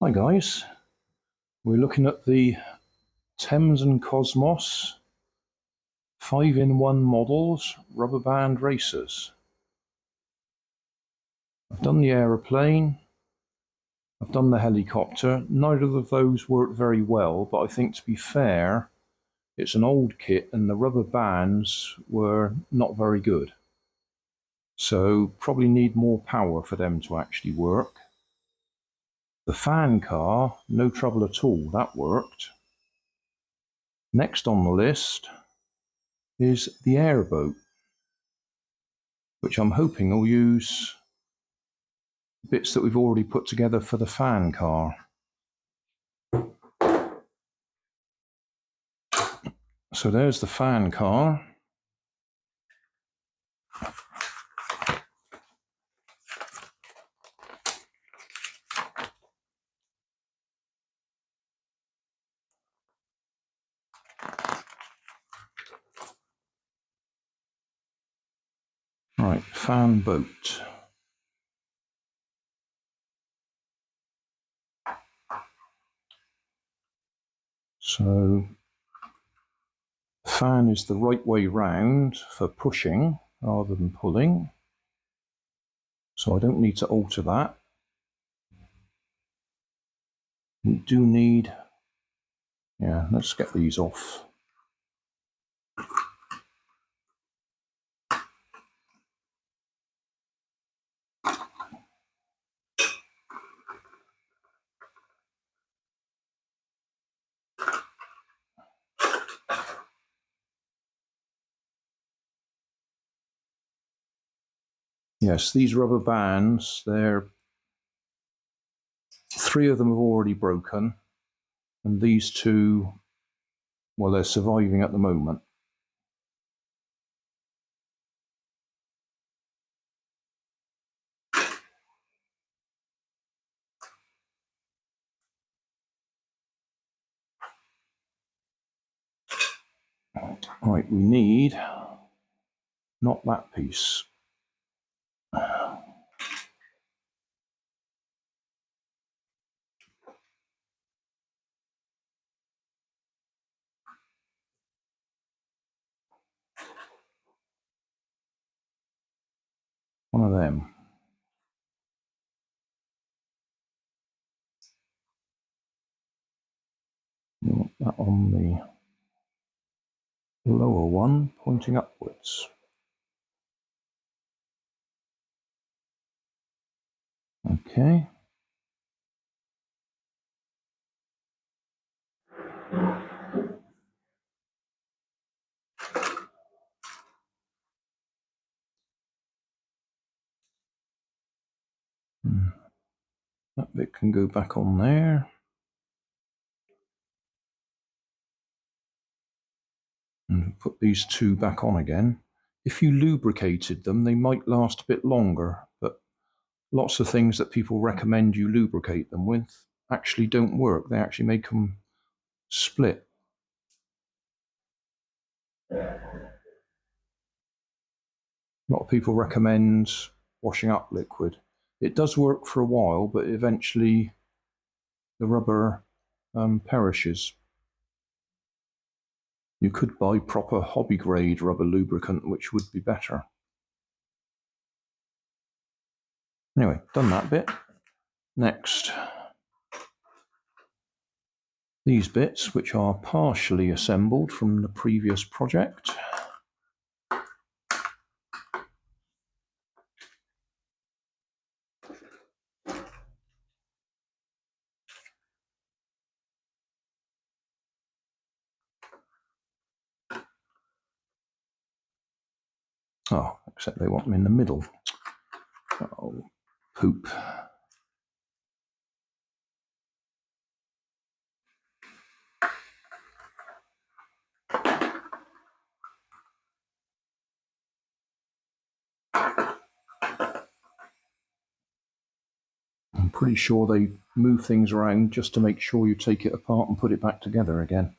Hi guys, we're looking at the Thames and Kosmos 5-in-1 models rubber band racers. I've done the aeroplane, I've done the helicopter. Neither of those worked very well, but I think to be fair, it's an old kit and the rubber bands were not very good. So probably need more power for them to actually work. The fan car, no trouble at all, that worked. Next on the list is the Airboat, which I'm hoping will use bits that we've already put together for the fan car. So there's the fan car. Right, fan boat. So the fan is the right way round for pushing rather than pulling. So I don't need to alter that. We do need, yeah, let's get these off. Yes, these rubber bands, three of them have already broken, and these two, well, they're surviving at the moment. Right, we need, not that piece. One of them. You want that on the lower one, pointing upwards. Okay. That bit can go back on there. And put these two back on again. If you lubricated them, they might last a bit longer, but lots of things that people recommend you lubricate them with actually don't work. They actually make them split. A lot of people recommend washing up liquid. It does work for a while, but eventually the rubber perishes. You could buy proper hobby grade rubber lubricant, which would be better. Anyway, done that bit. Next, these bits, which are partially assembled from the previous project. Oh, except they want them in the middle. Oh, poop. I'm pretty sure they move things around just to make sure you take it apart and put it back together again.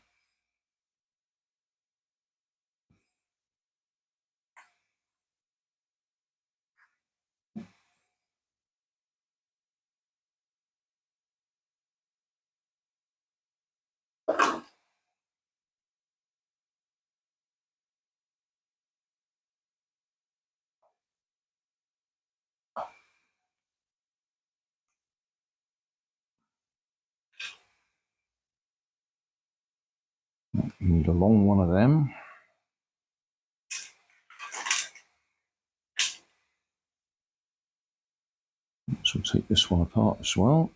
You need a long one of them. So we'll take this one apart as well.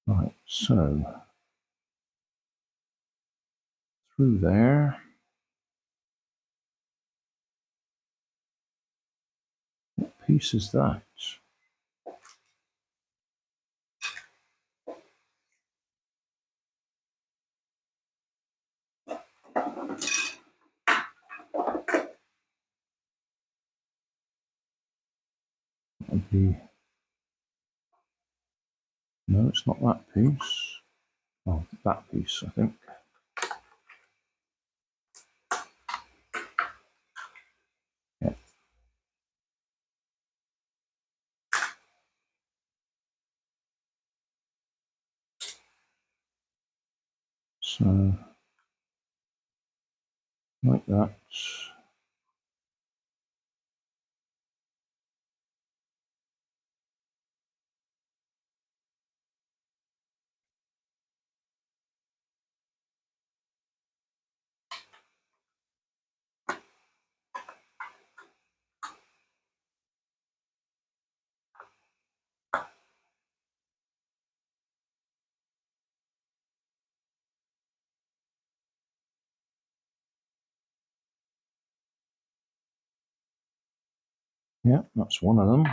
Right, so through there. What piece is that? That'd be... No, it's not that piece. Oh, that piece, I think. Yeah. So, like that. Yeah, that's one of them.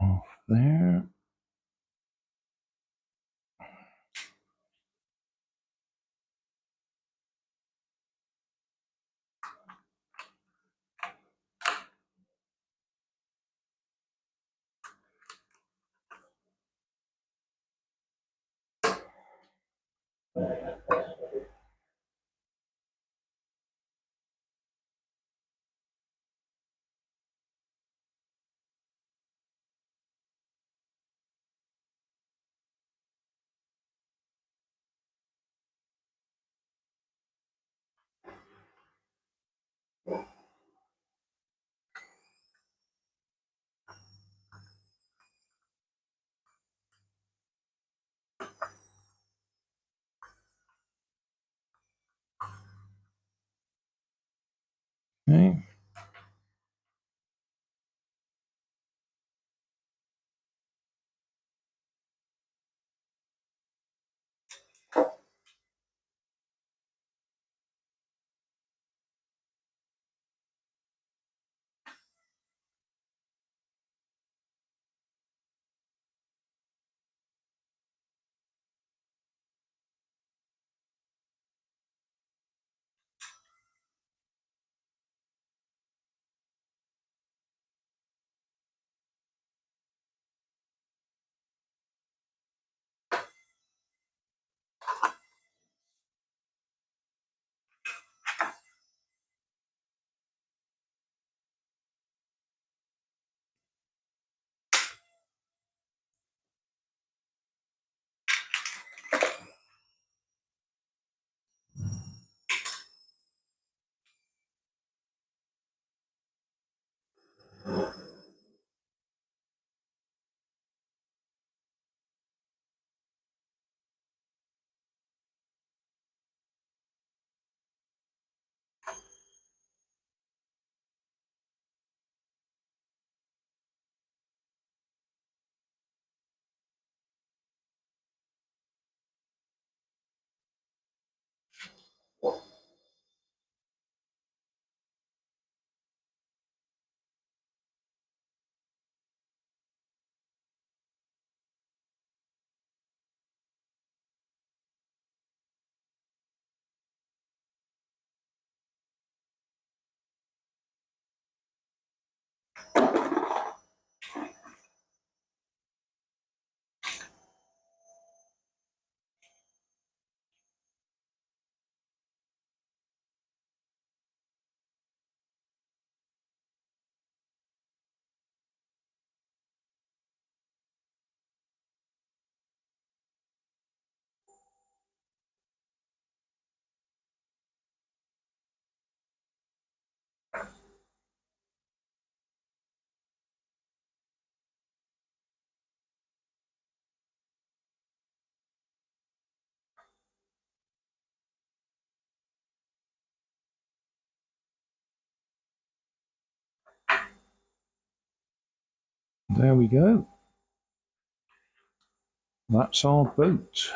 Off there. Okay. There we go. That's our boat.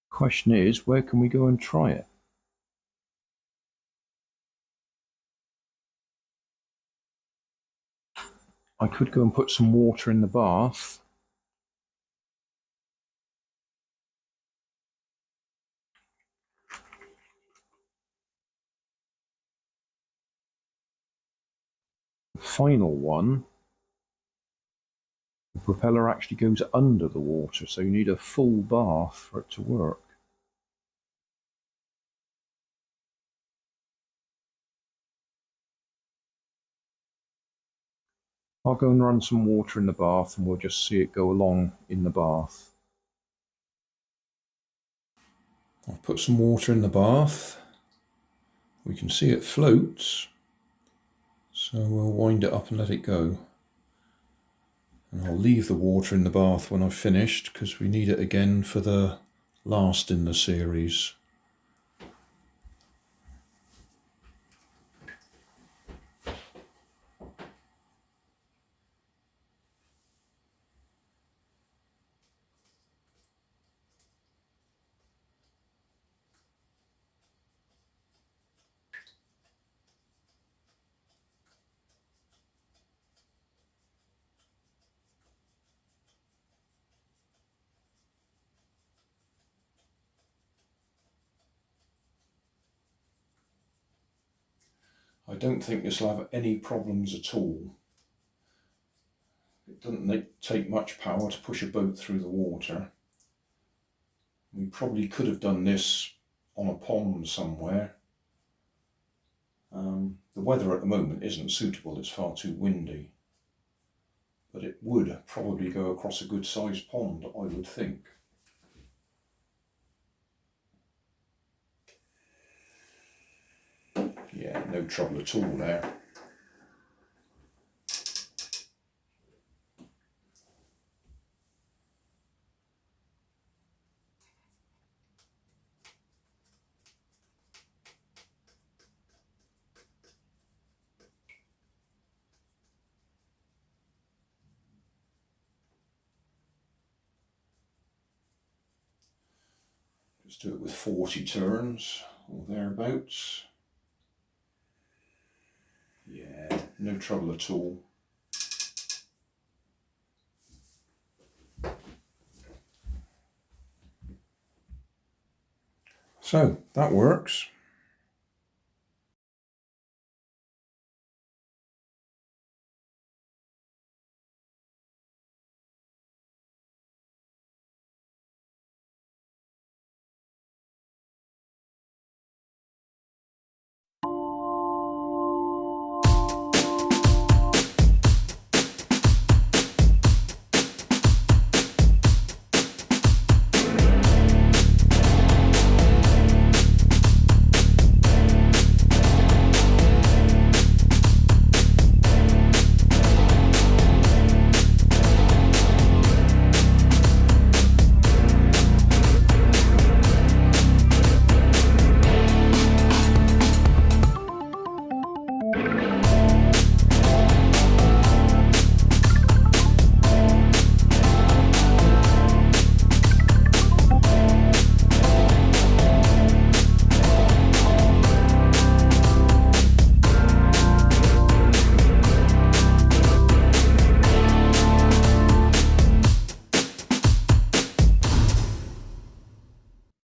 Question is, where can we go and try it? I could go and put some water in the bath. The final one, the propeller actually goes under the water, so you need a full bath for it to work. I'll go and run some water in the bath and we'll just see it go along in the bath. I've put some water in the bath. We can see it floats, so we'll wind it up and let it go. And I'll leave the water in the bath when I've finished because we need it again for the last in the series. I don't think this will have any problems at all. It doesn't take much power to push a boat through the water. We probably could have done this on a pond somewhere. The weather at the moment isn't suitable, it's far too windy. But it would probably go across a good sized pond, I would think. Yeah, no trouble at all there. Just do it with 40 turns or thereabouts. Yeah, no trouble at all. So that works.